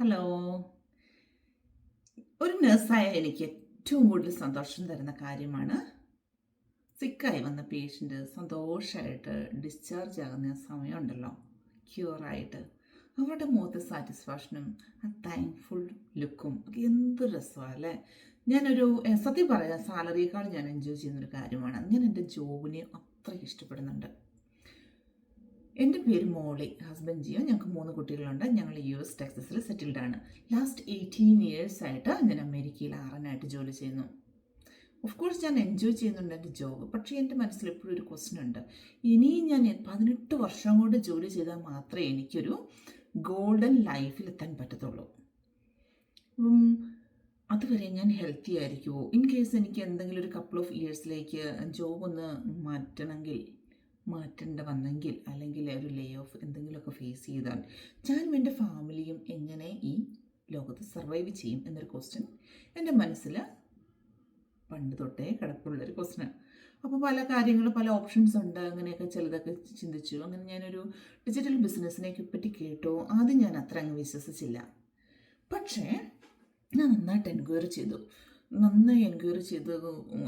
Hello. ഒരു നഴ്സായ എനിക്ക് ഏറ്റവും കൂടുതൽ സന്തോഷം തരുന്ന കാര്യമാണ് സിക്കായി വന്ന പേഷ്യൻ്റ് സന്തോഷമായിട്ട് ഡിസ്ചാർജ് ആകുന്ന സമയമുണ്ടല്ലോ, ക്യൂറായിട്ട് അവരുടെ മുഖത്ത് സാറ്റിസ്ഫാക്ഷനും ആ താങ്ക്ഫുൾ ലുക്കും ഒക്കെ എന്ത് രസമാണ് അല്ലേ. ഞാനൊരു സത്യം പറയാം, സാലറിയേക്കാൾ ഞാൻ എൻജോയ് ചെയ്യുന്നൊരു കാര്യമാണ്. ഞാൻ എൻ്റെ ജോബിനെ അത്രയ്ക്ക് ഇഷ്ടപ്പെടുന്നുണ്ട്. എൻ്റെ പേര് മോളി, ഹസ്ബൻഡ് ജിയോ. ഞങ്ങൾക്ക് 3 കുട്ടികളുണ്ട്. ഞങ്ങൾ US ടെക്സസിൽ സെറ്റിൽഡാണ്. ലാസ്റ്റ് 18 ഇയേഴ്സായിട്ട് ഞാൻ അമേരിക്കയിൽ ആറാനായിട്ട് ജോലി ചെയ്യുന്നു. ഓഫ് കോഴ്സ് ഞാൻ എൻജോയ് ചെയ്യുന്നുണ്ട് എൻ്റെ ജോബ്. പക്ഷേ എൻ്റെ മനസ്സിൽ എപ്പോഴും ഒരു ക്വസ്റ്റ്യൻ ഉണ്ട്. ഇനിയും ഞാൻ 18 വർഷം കൊണ്ട് ജോലി ചെയ്താൽ മാത്രമേ എനിക്കൊരു ഗോൾഡൻ ലൈഫിലെത്താൻ പറ്റത്തുള്ളൂ. അതുവരെ ഞാൻ ഹെൽത്തി ആയിരിക്കുമോ? ഇൻ കേസ് എനിക്ക് എന്തെങ്കിലും ഒരു കപ്പിൾ ഓഫ് ഇയേഴ്സിലേക്ക് ജോബ് ഒന്ന് മാറ്റേണ്ട വന്നെങ്കിൽ, അല്ലെങ്കിൽ ഒരു ലേ ഓഫ് എന്തെങ്കിലുമൊക്കെ ഫേസ് ചെയ്താൽ ഞാനും എൻ്റെ ഫാമിലിയും എങ്ങനെ ഈ ലോകത്ത് സർവൈവ് ചെയ്യും എന്നൊരു ക്വസ്റ്റ്യൻ എൻ്റെ മനസ്സിൽ പണ്ട് തൊട്ടേ കിടപ്പുള്ളൊരു ക്വസ്റ്റ്യനാണ്. അപ്പോൾ പല കാര്യങ്ങളും, പല ഓപ്ഷൻസ് ഉണ്ട്. അങ്ങനെയൊക്കെ ചിലതൊക്കെ ചിന്തിച്ചു. അങ്ങനെ ഞാനൊരു ഡിജിറ്റൽ ബിസിനസ്സിനെ പറ്റി കേട്ടു. ആദ്യം ഞാൻ അത്ര അങ്ങ് വിശ്വസിച്ചില്ല. പക്ഷേ ഞാൻ നന്നായിട്ട് എൻക്വയറി ചെയ്തു.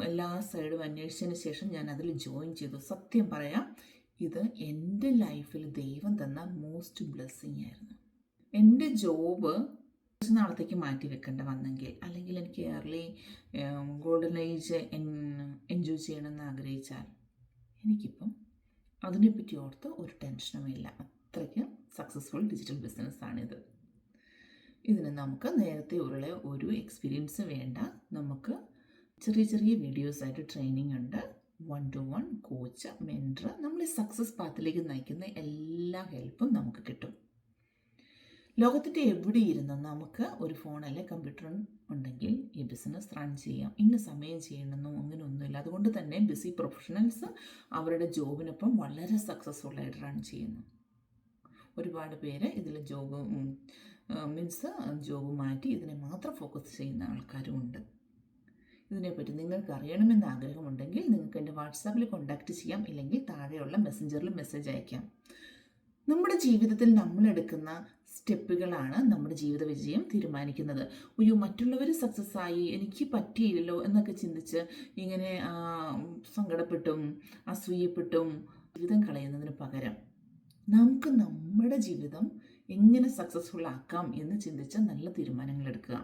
എല്ലാ സൈഡും അന്വേഷിച്ചതിന് ശേഷം ഞാൻ അതിൽ ജോയിൻ ചെയ്തു. സത്യം പറയാം, ഇത് എൻ്റെ ലൈഫിൽ ദൈവം തന്ന മോസ്റ്റ് ബ്ലെസ്സിങ് ആയിരുന്നു. എൻ്റെ ജോബ് കുറച്ച് നാളത്തേക്ക് മാറ്റി വെക്കേണ്ട വന്നെങ്കിൽ, അല്ലെങ്കിൽ എനിക്ക് ഏർലി ഗോൾഡൻ ഏജ് എൻജോയ് ചെയ്യണമെന്ന് ആഗ്രഹിച്ചാൽ, എനിക്കിപ്പം അതിനെപ്പറ്റി ഓർത്ത് ഒരു ടെൻഷനുമില്ല. അത്രയ്ക്ക് സക്സസ്ഫുൾ ഡിജിറ്റൽ ബിസിനസ്സാണിത്. ഇതിന് നമുക്ക് നേരത്തെ ഉള്ള ഒരു എക്സ്പീരിയൻസ് വേണ്ട. നമുക്ക് ചെറിയ ചെറിയ വീഡിയോസായിട്ട് ട്രെയിനിങ് ഉണ്ട്. 1-to-1 കോച്ച്, മെൻറ്റർ, നമ്മളെ സക്സസ് പാത്തിലേക്ക് നയിക്കുന്ന എല്ലാ ഹെൽപ്പും നമുക്ക് കിട്ടും. ലോകത്തിൻ്റെ എവിടെ ഇരുന്ന് നമുക്ക് ഒരു ഫോൺ അല്ലെങ്കിൽ കമ്പ്യൂട്ടർ ഉണ്ടെങ്കിൽ ഈ ബിസിനസ് റൺ ചെയ്യാം. ഇന്ന സമയം ചെയ്യണമെന്നോ അങ്ങനെയൊന്നുമില്ല. അതുകൊണ്ട് തന്നെ ബിസി പ്രൊഫഷണൽസ് അവരുടെ ജോബിനൊപ്പം വളരെ സക്സസ്ഫുള്ളായിട്ട് റൺ ചെയ്യുന്നു. ഒരുപാട് പേര് ഇതിൽ ജോബ് മാറ്റി ഇതിനെ മാത്രം ഫോക്കസ് ചെയ്യുന്ന ആൾക്കാരും ഉണ്ട്. ഇതിനെപ്പറ്റി നിങ്ങൾക്ക് അറിയണമെന്ന് ആഗ്രഹമുണ്ടെങ്കിൽ നിങ്ങൾക്ക് എൻ്റെ വാട്സാപ്പിൽ കോൺടാക്റ്റ് ചെയ്യാം, ഇല്ലെങ്കിൽ താഴെയുള്ള മെസ്സഞ്ചറിൽ മെസ്സേജ് അയക്കാം. നമ്മുടെ ജീവിതത്തിൽ നമ്മളെടുക്കുന്ന സ്റ്റെപ്പുകളാണ് നമ്മുടെ ജീവിത വിജയം തീരുമാനിക്കുന്നത്. മറ്റുള്ളവർ സക്സസ് ആയി, എനിക്ക് പറ്റിയില്ലല്ലോ എന്നൊക്കെ ചിന്തിച്ച് ഇങ്ങനെ സങ്കടപ്പെട്ടും അസൂയപ്പെട്ടും ജീവിതം കളയുന്നതിന് പകരം നമുക്ക് നമ്മുടെ ജീവിതം എങ്ങനെ സക്സസ്ഫുൾ ആക്കാം എന്ന് ചിന്തിച്ച് നല്ല തീരുമാനങ്ങൾ എടുക്കുക.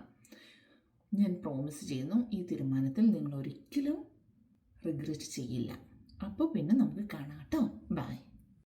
ഞാൻ പ്രോമിസ് ചെയ്യുന്നു, ഈ തീരുമാനത്തിൽ നിങ്ങൾ ഒരിക്കലും റിഗ്രറ്റ് ചെയ്യില്ല. അപ്പോൾ പിന്നെ നമുക്ക് കാണാം കേട്ടോ. ബൈ.